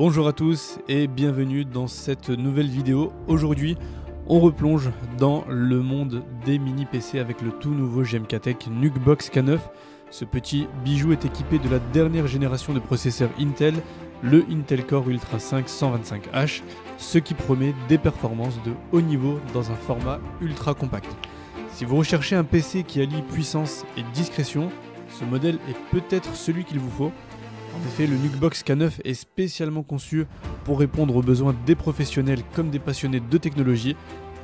Bonjour à tous et bienvenue dans cette nouvelle vidéo. Aujourd'hui, on replonge dans le monde des mini PC avec le tout nouveau GMK-Tech Nucbox K9. Ce petit bijou est équipé de la dernière génération de processeurs Intel, le Intel Core Ultra 5 125H, ce qui promet des performances de haut niveau dans un format ultra compact. Si vous recherchez un PC qui allie puissance et discrétion, ce modèle est peut-être celui qu'il vous faut. En effet, le Nucbox K9 est spécialement conçu pour répondre aux besoins des professionnels comme des passionnés de technologie,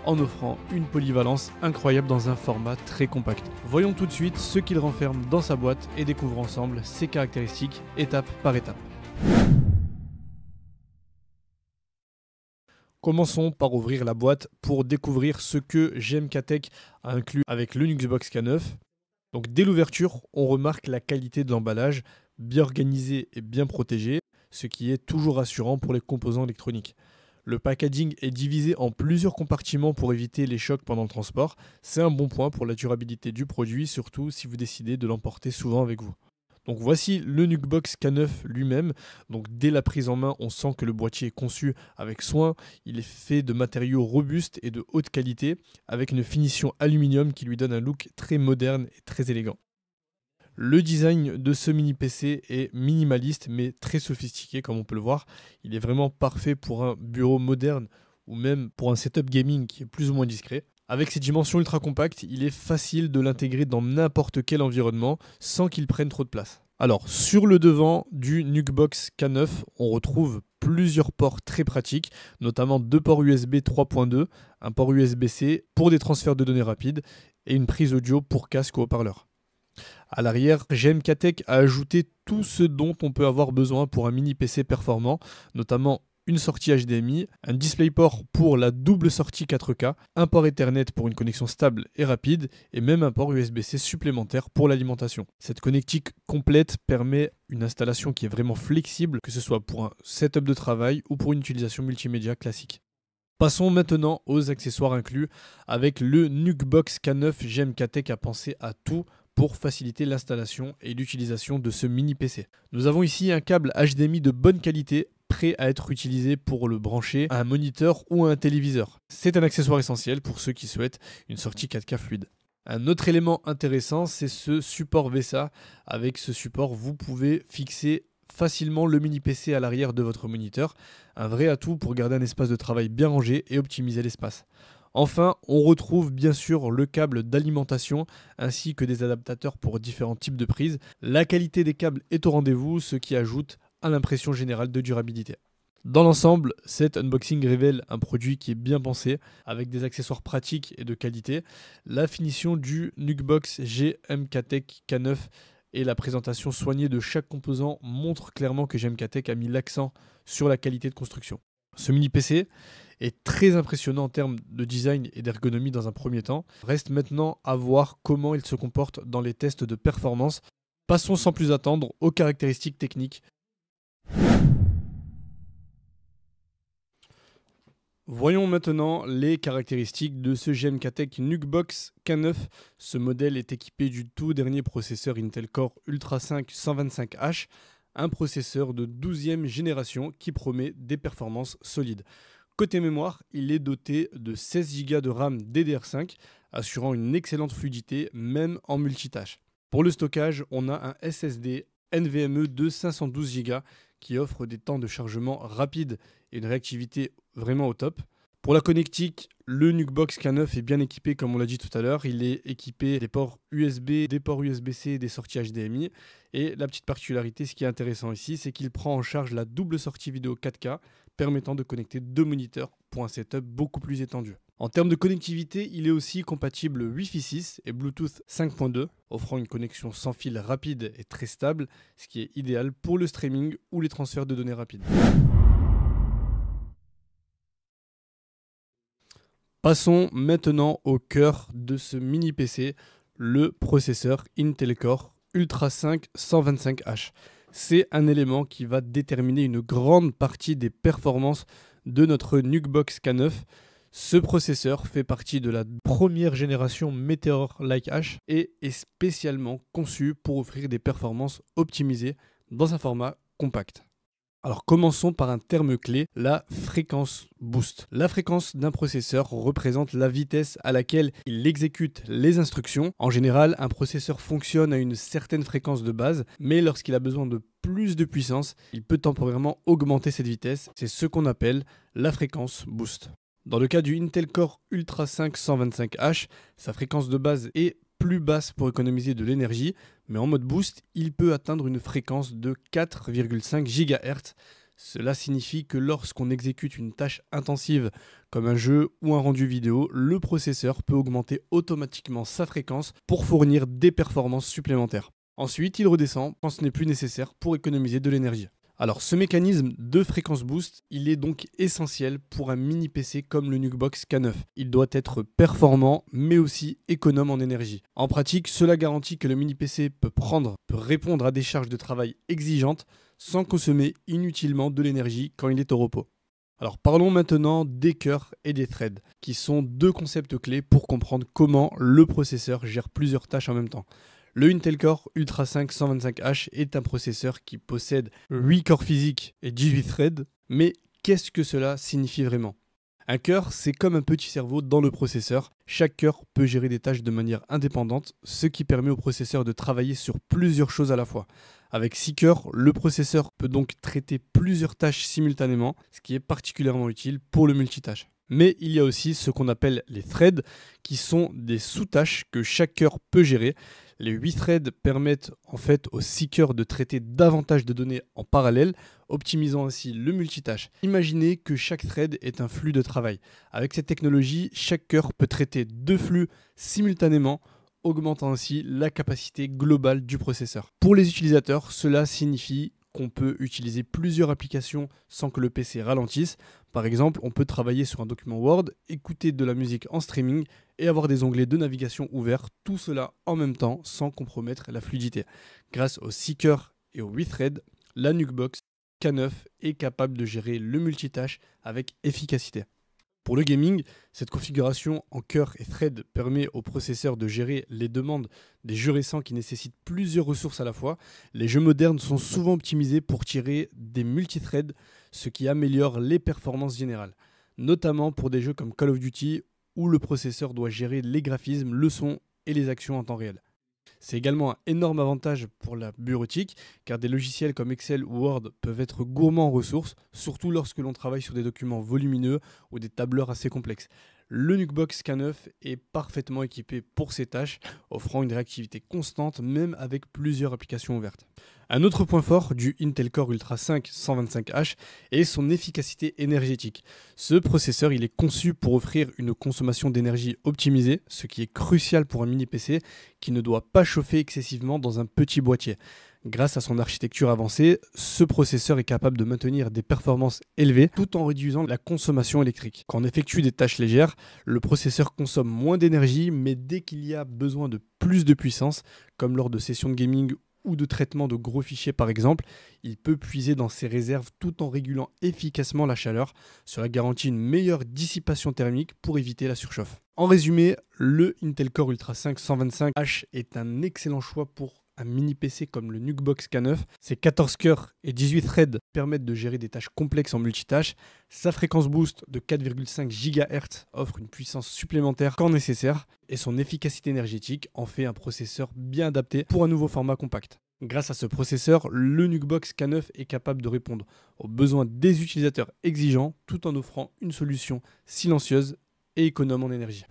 en offrant une polyvalence incroyable dans un format très compact. Voyons tout de suite ce qu'il renferme dans sa boîte et découvrons ensemble ses caractéristiques étape par étape. Commençons par ouvrir la boîte pour découvrir ce que GMK-Tech a inclus avec le Nucbox K9. Donc dès l'ouverture, on remarque la qualité de l'emballage, bien organisé et bien protégé, ce qui est toujours rassurant pour les composants électroniques. Le packaging est divisé en plusieurs compartiments pour éviter les chocs pendant le transport. C'est un bon point pour la durabilité du produit, surtout si vous décidez de l'emporter souvent avec vous. Donc voici le Nucbox K9 lui-même. Donc dès la prise en main, on sent que le boîtier est conçu avec soin. Il est fait de matériaux robustes et de haute qualité, avec une finition aluminium qui lui donne un look très moderne et très élégant. Le design de ce mini PC est minimaliste mais très sophistiqué comme on peut le voir. Il est vraiment parfait pour un bureau moderne ou même pour un setup gaming qui est plus ou moins discret. Avec ses dimensions ultra compactes, il est facile de l'intégrer dans n'importe quel environnement sans qu'il prenne trop de place. Alors, sur le devant du Nucbox K9, on retrouve plusieurs ports très pratiques, notamment deux ports USB 3.2, un port USB-C pour des transferts de données rapides et une prise audio pour casque ou haut-parleur. À l'arrière, GMK-Tech a ajouté tout ce dont on peut avoir besoin pour un mini PC performant, notamment une sortie HDMI, un DisplayPort pour la double sortie 4K, un port Ethernet pour une connexion stable et rapide, et même un port USB-C supplémentaire pour l'alimentation. Cette connectique complète permet une installation qui est vraiment flexible, que ce soit pour un setup de travail ou pour une utilisation multimédia classique. Passons maintenant aux accessoires inclus. Avec le Nucbox K9, GMK-Tech a pensé à tout pour faciliter l'installation et l'utilisation de ce mini PC. Nous avons ici un câble HDMI de bonne qualité, prêt à être utilisé pour le brancher à un moniteur ou à un téléviseur. C'est un accessoire essentiel pour ceux qui souhaitent une sortie 4K fluide. Un autre élément intéressant, c'est ce support VESA. Avec ce support, vous pouvez fixer facilement le mini PC à l'arrière de votre moniteur. Un vrai atout pour garder un espace de travail bien rangé et optimiser l'espace. Enfin, on retrouve bien sûr le câble d'alimentation ainsi que des adaptateurs pour différents types de prises. La qualité des câbles est au rendez-vous, ce qui ajoute à l'impression générale de durabilité. Dans l'ensemble, cet unboxing révèle un produit qui est bien pensé, avec des accessoires pratiques et de qualité. La finition du Nucbox GMK-Tech K9 et la présentation soignée de chaque composant montrent clairement que GMK-Tech a mis l'accent sur la qualité de construction. Ce mini PC est très impressionnant en termes de design et d'ergonomie dans un premier temps. Reste maintenant à voir comment il se comporte dans les tests de performance. Passons sans plus attendre aux caractéristiques techniques. Voyons maintenant les caractéristiques de ce GMK-Tech Nucbox K9. Ce modèle est équipé du tout dernier processeur Intel Core Ultra 5 125H, un processeur de 12e génération qui promet des performances solides. Côté mémoire, il est doté de 16 Go de RAM DDR5, assurant une excellente fluidité même en multitâche. Pour le stockage, on a un SSD NVMe de 512 Go qui offre des temps de chargement rapides et une réactivité vraiment au top. Pour la connectique, le Nucbox K9 est bien équipé comme on l'a dit tout à l'heure. Il est équipé des ports USB, des ports USB-C et des sorties HDMI. Et la petite particularité, ce qui est intéressant ici, c'est qu'il prend en charge la double sortie vidéo 4K, permettant de connecter deux moniteurs pour un setup beaucoup plus étendu. En termes de connectivité, il est aussi compatible Wi-Fi 6 et Bluetooth 5.2, offrant une connexion sans fil rapide et très stable, ce qui est idéal pour le streaming ou les transferts de données rapides. Passons maintenant au cœur de ce mini PC, le processeur Intel Core Ultra 5 125H. C'est un élément qui va déterminer une grande partie des performances de notre Nucbox K9. Ce processeur fait partie de la première génération Meteor Lake H et est spécialement conçu pour offrir des performances optimisées dans un format compact. Alors commençons par un terme clé, la fréquence boost. La fréquence d'un processeur représente la vitesse à laquelle il exécute les instructions. En général, un processeur fonctionne à une certaine fréquence de base, mais lorsqu'il a besoin de plus de puissance, il peut temporairement augmenter cette vitesse. C'est ce qu'on appelle la fréquence boost. Dans le cas du Intel Core Ultra 5 125H, sa fréquence de base est plus basse pour économiser de l'énergie, mais en mode boost, il peut atteindre une fréquence de 4,5 GHz. Cela signifie que lorsqu'on exécute une tâche intensive comme un jeu ou un rendu vidéo, le processeur peut augmenter automatiquement sa fréquence pour fournir des performances supplémentaires. Ensuite, il redescend quand ce n'est plus nécessaire pour économiser de l'énergie. Alors ce mécanisme de fréquence boost, il est donc essentiel pour un mini PC comme le Nucbox K9. Il doit être performant mais aussi économe en énergie. En pratique, cela garantit que le mini PC peut répondre à des charges de travail exigeantes sans consommer inutilement de l'énergie quand il est au repos. Alors parlons maintenant des cœurs et des threads, qui sont deux concepts clés pour comprendre comment le processeur gère plusieurs tâches en même temps. Le Intel Core Ultra 5 125H est un processeur qui possède 8 corps physiques et 18 threads, mais qu'est-ce que cela signifie vraiment ? Un cœur, c'est comme un petit cerveau dans le processeur. Chaque cœur peut gérer des tâches de manière indépendante, ce qui permet au processeur de travailler sur plusieurs choses à la fois. Avec 6 cœurs, le processeur peut donc traiter plusieurs tâches simultanément, ce qui est particulièrement utile pour le multitâche. Mais il y a aussi ce qu'on appelle les threads, qui sont des sous-tâches que chaque cœur peut gérer. Les 8 threads permettent en fait aux 6 cœurs de traiter davantage de données en parallèle, optimisant ainsi le multitâche. Imaginez que chaque thread est un flux de travail. Avec cette technologie, chaque cœur peut traiter 2 flux simultanément, augmentant ainsi la capacité globale du processeur. Pour les utilisateurs, cela signifie qu'on peut utiliser plusieurs applications sans que le PC ralentisse. Par exemple, on peut travailler sur un document Word, écouter de la musique en streaming et avoir des onglets de navigation ouverts, tout cela en même temps sans compromettre la fluidité. Grâce aux 6 cœurs et aux 8 threads, la Nucbox K9 est capable de gérer le multitâche avec efficacité. Pour le gaming, cette configuration en cœur et thread permet au processeur de gérer les demandes des jeux récents qui nécessitent plusieurs ressources à la fois. Les jeux modernes sont souvent optimisés pour tirer des multithreads, ce qui améliore les performances générales, notamment pour des jeux comme Call of Duty où le processeur doit gérer les graphismes, le son et les actions en temps réel. C'est également un énorme avantage pour la bureautique, car des logiciels comme Excel ou Word peuvent être gourmands en ressources, surtout lorsque l'on travaille sur des documents volumineux ou des tableurs assez complexes. Le Nucbox K9 est parfaitement équipé pour ces tâches, offrant une réactivité constante même avec plusieurs applications ouvertes. Un autre point fort du Intel Core Ultra 5 125H est son efficacité énergétique. Ce processeur il est conçu pour offrir une consommation d'énergie optimisée, ce qui est crucial pour un mini PC qui ne doit pas chauffer excessivement dans un petit boîtier. Grâce à son architecture avancée, ce processeur est capable de maintenir des performances élevées tout en réduisant la consommation électrique. Quand on effectue des tâches légères, le processeur consomme moins d'énergie, mais dès qu'il y a besoin de plus de puissance, comme lors de sessions de gaming ou de traitement de gros fichiers par exemple, il peut puiser dans ses réserves tout en régulant efficacement la chaleur. Cela garantit une meilleure dissipation thermique pour éviter la surchauffe. En résumé, le Intel Core Ultra 5 125H est un excellent choix pour un mini PC comme le Nucbox K9. Ses 14 cœurs et 18 threads permettent de gérer des tâches complexes en multitâche. Sa fréquence boost de 4,5 GHz offre une puissance supplémentaire quand nécessaire et son efficacité énergétique en fait un processeur bien adapté pour un nouveau format compact. Grâce à ce processeur, le Nucbox K9 est capable de répondre aux besoins des utilisateurs exigeants tout en offrant une solution silencieuse et économe en énergie.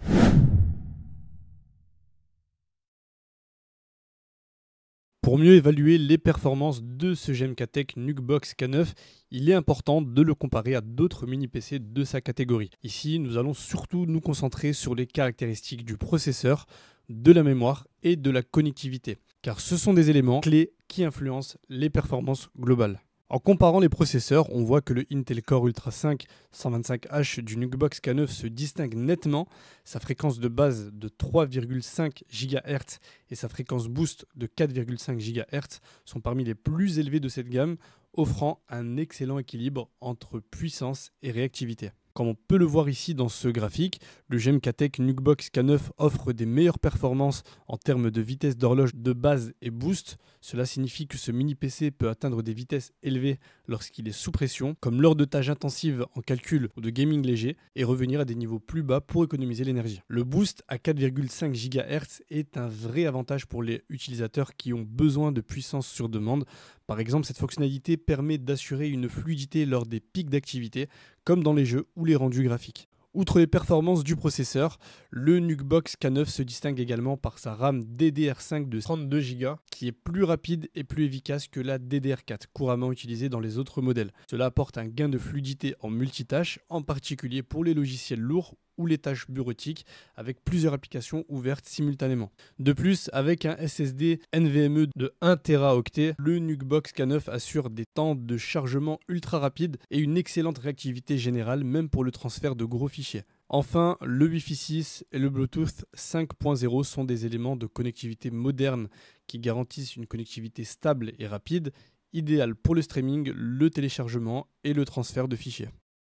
Pour mieux évaluer les performances de ce GMK-Tech Nucbox K9, il est important de le comparer à d'autres mini-PC de sa catégorie. Ici, nous allons surtout nous concentrer sur les caractéristiques du processeur, de la mémoire et de la connectivité, car ce sont des éléments clés qui influencent les performances globales. En comparant les processeurs, on voit que le Intel Core Ultra 5 125H du Nucbox K9 se distingue nettement. Sa fréquence de base de 3,5 GHz et sa fréquence boost de 4,5 GHz sont parmi les plus élevées de cette gamme, offrant un excellent équilibre entre puissance et réactivité. Comme on peut le voir ici dans ce graphique, le GMKTech Nucbox K9 offre des meilleures performances en termes de vitesse d'horloge de base et boost. Cela signifie que ce mini PC peut atteindre des vitesses élevées lorsqu'il est sous pression, comme lors de tâches intensives en calcul ou de gaming léger, et revenir à des niveaux plus bas pour économiser l'énergie. Le boost à 4,5 GHz est un vrai avantage pour les utilisateurs qui ont besoin de puissance sur demande. Par exemple, cette fonctionnalité permet d'assurer une fluidité lors des pics d'activité, comme dans les jeux ou les rendus graphiques. Outre les performances du processeur, le Nucbox K9 se distingue également par sa RAM DDR5 de 32 Go qui est plus rapide et plus efficace que la DDR4 couramment utilisée dans les autres modèles. Cela apporte un gain de fluidité en multitâches, en particulier pour les logiciels lourds ou les tâches bureautiques avec plusieurs applications ouvertes simultanément. De plus, avec un SSD NVMe de 1 Teraoctet, le Nucbox K9 assure des temps de chargement ultra rapides et une excellente réactivité générale même pour le transfert de gros fichiers. Enfin, le Wi-Fi 6 et le Bluetooth 5.0 sont des éléments de connectivité moderne qui garantissent une connectivité stable et rapide, idéale pour le streaming, le téléchargement et le transfert de fichiers.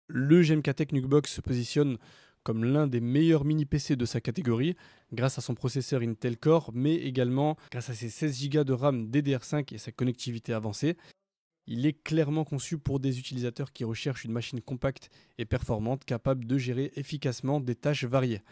Le GMKTech Nucbox se positionne comme l'un des meilleurs mini-PC de sa catégorie, grâce à son processeur Intel Core, mais également grâce à ses 16 Go de RAM DDR5 et sa connectivité avancée. Il est clairement conçu pour des utilisateurs qui recherchent une machine compacte et performante, capable de gérer efficacement des tâches variées.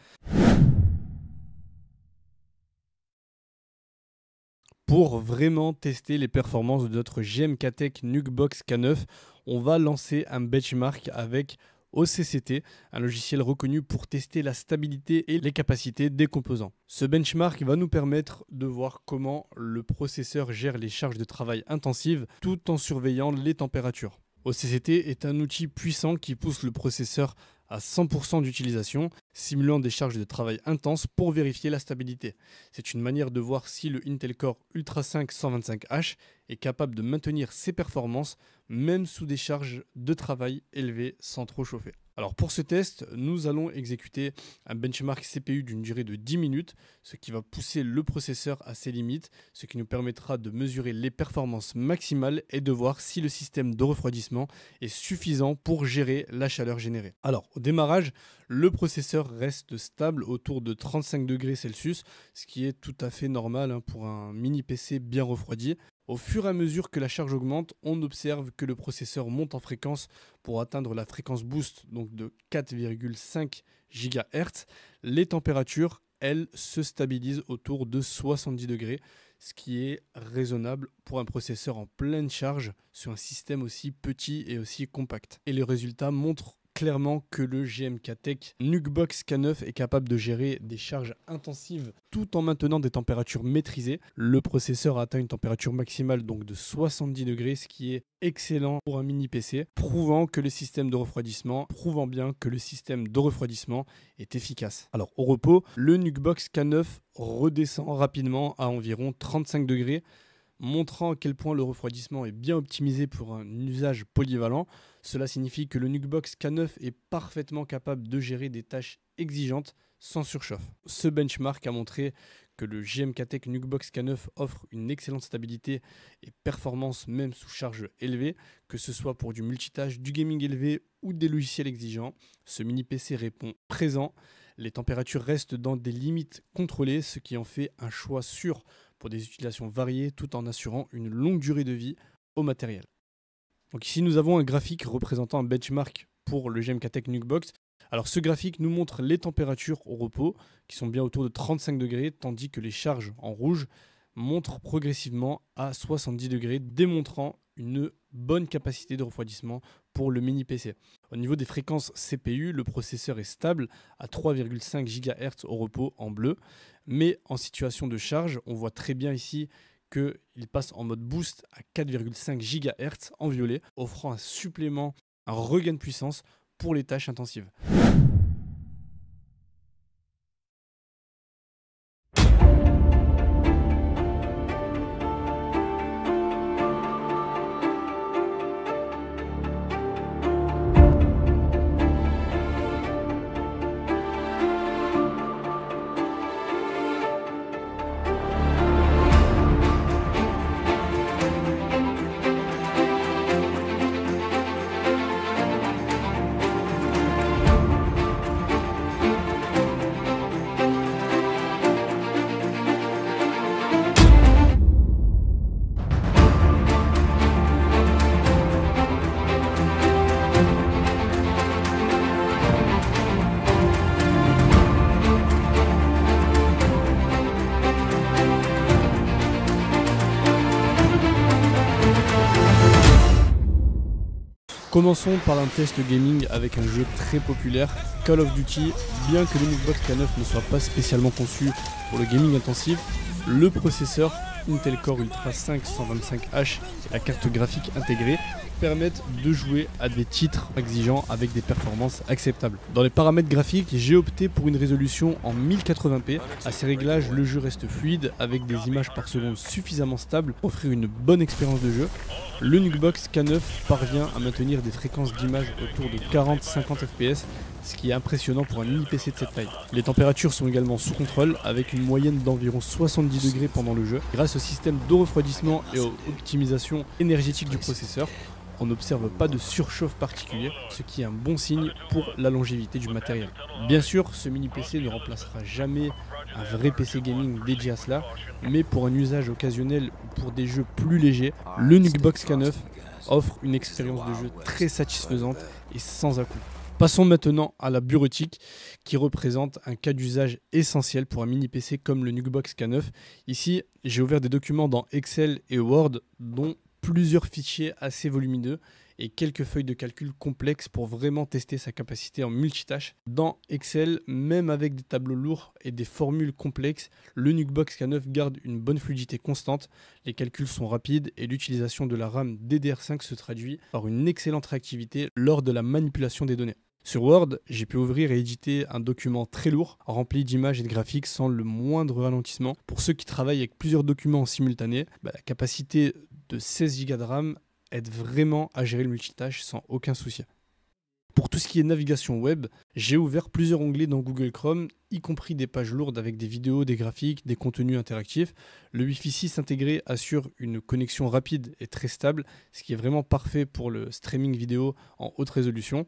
Pour vraiment tester les performances de notre GMKTech Nucbox K9, on va lancer un benchmark avec OCCT, un logiciel reconnu pour tester la stabilité et les capacités des composants. Ce benchmark va nous permettre de voir comment le processeur gère les charges de travail intensives tout en surveillant les températures. OCCT est un outil puissant qui pousse le processeur à 100% d'utilisation, simulant des charges de travail intenses pour vérifier la stabilité. C'est une manière de voir si le Intel Core Ultra 5 125H est capable de maintenir ses performances même sous des charges de travail élevées sans trop chauffer. Alors pour ce test, nous allons exécuter un benchmark CPU d'une durée de 10 minutes, ce qui va pousser le processeur à ses limites, ce qui nous permettra de mesurer les performances maximales et de voir si le système de refroidissement est suffisant pour gérer la chaleur générée. Alors au démarrage, le processeur reste stable autour de 35 degrés Celsius, ce qui est tout à fait normal pour un mini PC bien refroidi. Au fur et à mesure que la charge augmente, on observe que le processeur monte en fréquence pour atteindre la fréquence boost donc de 4,5 GHz. Les températures, elles, se stabilisent autour de 70 degrés, ce qui est raisonnable pour un processeur en pleine charge sur un système aussi petit et aussi compact. Et les résultats montrent clairement que le GMKTech Nucbox K9 est capable de gérer des charges intensives tout en maintenant des températures maîtrisées. Le processeur a atteint une température maximale donc de 70 degrés, ce qui est excellent pour un mini PC, prouvant bien que le système de refroidissement est efficace. Alors au repos, le Nucbox K9 redescend rapidement à environ 35 degrés, montrant à quel point le refroidissement est bien optimisé pour un usage polyvalent. Cela signifie que le Nucbox K9 est parfaitement capable de gérer des tâches exigeantes sans surchauffe. Ce benchmark a montré que le GMKTech Nucbox K9 offre une excellente stabilité et performance même sous charge élevée, que ce soit pour du multitâche, du gaming élevé ou des logiciels exigeants. Ce mini PC répond présent. Les températures restent dans des limites contrôlées, ce qui en fait un choix sûr pour des utilisations variées tout en assurant une longue durée de vie au matériel. Donc ici nous avons un graphique représentant un benchmark pour le GMKTech Nucbox. Alors ce graphique nous montre les températures au repos qui sont bien autour de 35 degrés, tandis que les charges en rouge montrent progressivement à 70 degrés, démontrant une bonne capacité de refroidissement pour le mini PC. Au niveau des fréquences CPU, le processeur est stable à 3,5 GHz au repos en bleu, mais en situation de charge, on voit très bien ici qu'il passe en mode boost à 4,5 GHz en violet, offrant un regain de puissance pour les tâches intensives. Commençons par un test gaming avec un jeu très populaire, Call of Duty. Bien que le Nuggbox K9 ne soit pas spécialement conçu pour le gaming intensif, le processeur Intel Core Ultra 5 125H et la carte graphique intégrée permettent de jouer à des titres exigeants avec des performances acceptables. Dans les paramètres graphiques, j'ai opté pour une résolution en 1080p. À ces réglages, le jeu reste fluide avec des images par seconde suffisamment stables pour offrir une bonne expérience de jeu. Le Nuggbox K9 parvient à maintenir des fréquences d'image autour de 40-50 fps, ce qui est impressionnant pour un mini PC de cette taille. Les températures sont également sous contrôle avec une moyenne d'environ 70 degrés pendant le jeu. Grâce au système de refroidissement et aux optimisations énergétiques du processeur, on n'observe pas de surchauffe particulier, ce qui est un bon signe pour la longévité du matériel. Bien sûr, ce mini PC ne remplacera jamais un vrai PC gaming dédié à cela, mais pour un usage occasionnel ou pour des jeux plus légers, le Nuggbox K9 offre une expérience de jeu très satisfaisante et sans à-coups. Passons maintenant à la bureautique qui représente un cas d'usage essentiel pour un mini PC comme le Nuggbox K9. Ici, j'ai ouvert des documents dans Excel et Word dont plusieurs fichiers assez volumineux et quelques feuilles de calcul complexes pour vraiment tester sa capacité en multitâche. Dans Excel, même avec des tableaux lourds et des formules complexes, le Nuggbox K9 garde une bonne fluidité constante, les calculs sont rapides et l'utilisation de la RAM DDR5 se traduit par une excellente réactivité lors de la manipulation des données. Sur Word, j'ai pu ouvrir et éditer un document très lourd, rempli d'images et de graphiques sans le moindre ralentissement. Pour ceux qui travaillent avec plusieurs documents en simultané, la capacité de 16 Go de RAM aide vraiment à gérer le multitâche sans aucun souci. Pour tout ce qui est navigation web, j'ai ouvert plusieurs onglets dans Google Chrome, y compris des pages lourdes avec des vidéos, des graphiques, des contenus interactifs. Le Wi-Fi 6 intégré assure une connexion rapide et très stable, ce qui est vraiment parfait pour le streaming vidéo en haute résolution.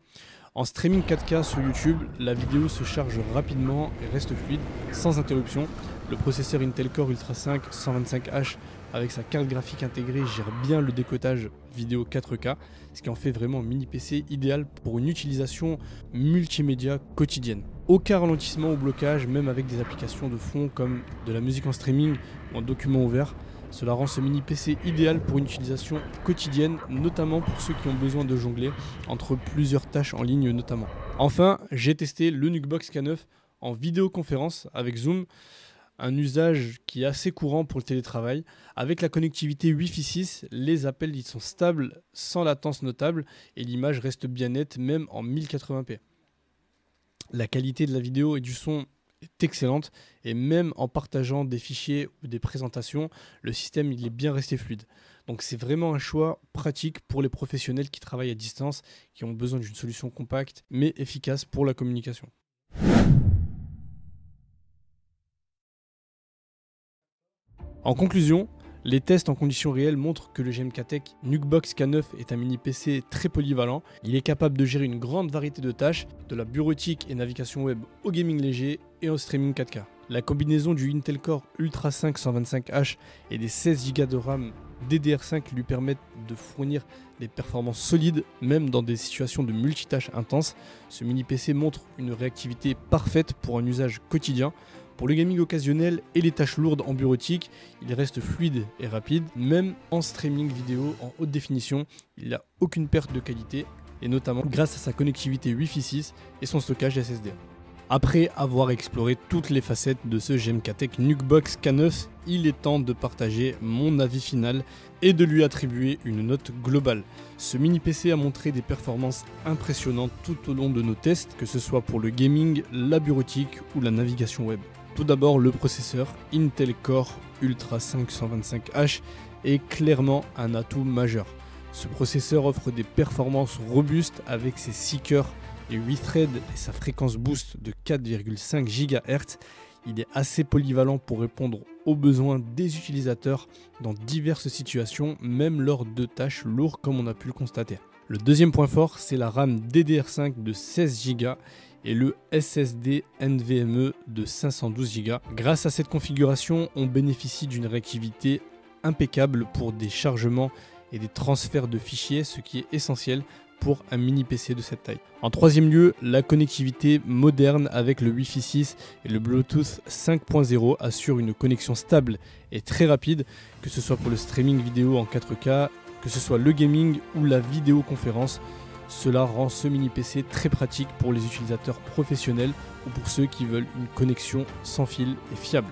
En streaming 4K sur YouTube, la vidéo se charge rapidement et reste fluide, sans interruption. Le processeur Intel Core Ultra 5 125H avec sa carte graphique intégrée gère bien le décotage vidéo 4K, ce qui en fait vraiment un mini PC idéal pour une utilisation multimédia quotidienne. Aucun ralentissement ou blocage, même avec des applications de fond comme de la musique en streaming ou en document ouvert. Cela rend ce mini PC idéal pour une utilisation quotidienne, notamment pour ceux qui ont besoin de jongler entre plusieurs tâches en ligne notamment. Enfin, j'ai testé le Nuggbox K9 en vidéoconférence avec Zoom, un usage qui est assez courant pour le télétravail. Avec la connectivité Wi-Fi 6, les appels sont stables, sans latence notable, et l'image reste bien nette, même en 1080p. La qualité de la vidéo et du son est excellente, et même en partageant des fichiers ou des présentations, le système il est bien resté fluide. Donc c'est vraiment un choix pratique pour les professionnels qui travaillent à distance, qui ont besoin d'une solution compacte, mais efficace pour la communication. En conclusion, les tests en conditions réelles montrent que le GMK-Tech Nuggbox K9 est un mini PC très polyvalent. Il est capable de gérer une grande variété de tâches, de la bureautique et navigation web au gaming léger et au streaming 4K. La combinaison du Intel Core Ultra 5 125H et des 16 Go de RAM DDR5 lui permettent de fournir des performances solides, même dans des situations de multitâches intenses. Ce mini PC montre une réactivité parfaite pour un usage quotidien. Pour le gaming occasionnel et les tâches lourdes en bureautique, il reste fluide et rapide, même en streaming vidéo en haute définition, il n'a aucune perte de qualité, et notamment grâce à sa connectivité Wi-Fi 6 et son stockage SSD. Après avoir exploré toutes les facettes de ce GMK-Tech Nuggbox K9, il est temps de partager mon avis final et de lui attribuer une note globale. Ce mini PC a montré des performances impressionnantes tout au long de nos tests, que ce soit pour le gaming, la bureautique ou la navigation web. Tout d'abord, le processeur Intel Core Ultra 5 125H est clairement un atout majeur. Ce processeur offre des performances robustes avec ses 6 cœurs et 8 threads et sa fréquence boost de 4,5 GHz. Il est assez polyvalent pour répondre aux besoins des utilisateurs dans diverses situations, même lors de tâches lourdes comme on a pu le constater. Le deuxième point fort, c'est la RAM DDR5 de 16 Go et le SSD NVMe de 512 Go. Grâce à cette configuration, on bénéficie d'une réactivité impeccable pour des chargements et des transferts de fichiers, ce qui est essentiel pour un mini PC de cette taille. En troisième lieu, la connectivité moderne avec le Wi-Fi 6 et le Bluetooth 5.0 assure une connexion stable et très rapide, que ce soit pour le streaming vidéo en 4K, que ce soit le gaming ou la vidéoconférence. Cela rend ce mini PC très pratique pour les utilisateurs professionnels ou pour ceux qui veulent une connexion sans fil et fiable.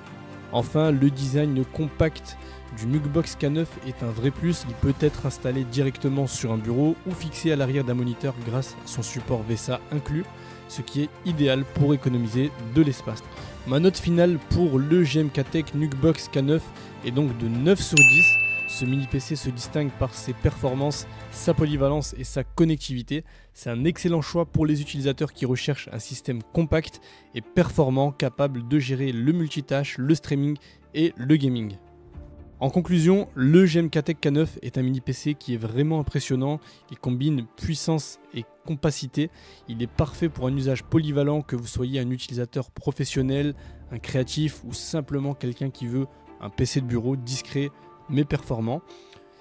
Enfin, le design compact du Nucbox K9 est un vrai plus. Il peut être installé directement sur un bureau ou fixé à l'arrière d'un moniteur grâce à son support VESA inclus, ce qui est idéal pour économiser de l'espace. Ma note finale pour le GMKTech Nucbox K9 est donc de 9 sur 10. Ce mini PC se distingue par ses performances, sa polyvalence et sa connectivité. C'est un excellent choix pour les utilisateurs qui recherchent un système compact et performant capable de gérer le multitâche, le streaming et le gaming. En conclusion, le GMKTech K9 est un mini PC qui est vraiment impressionnant. Il combine puissance et compacité. Il est parfait pour un usage polyvalent, que vous soyez un utilisateur professionnel, un créatif ou simplement quelqu'un qui veut un PC de bureau discret mais performant.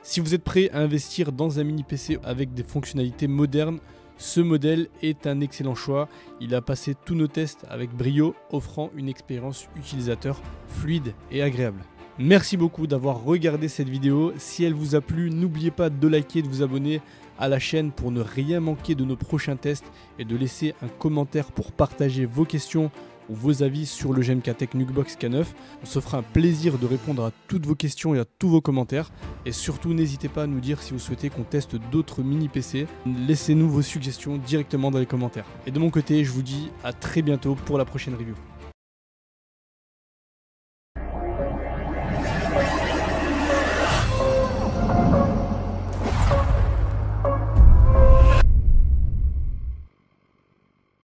Si vous êtes prêt à investir dans un mini PC avec des fonctionnalités modernes, ce modèle est un excellent choix. Il a passé tous nos tests avec brio, offrant une expérience utilisateur fluide et agréable. Merci beaucoup d'avoir regardé cette vidéo. Si elle vous a plu, n'oubliez pas de liker et de vous abonner à la chaîne pour ne rien manquer de nos prochains tests et de laisser un commentaire pour partager vos questions ou vos avis sur le GMKTech Nucbox K9. On se fera un plaisir de répondre à toutes vos questions et à tous vos commentaires. Et surtout, n'hésitez pas à nous dire si vous souhaitez qu'on teste d'autres mini PC. Laissez-nous vos suggestions directement dans les commentaires. Et de mon côté, je vous dis à très bientôt pour la prochaine review.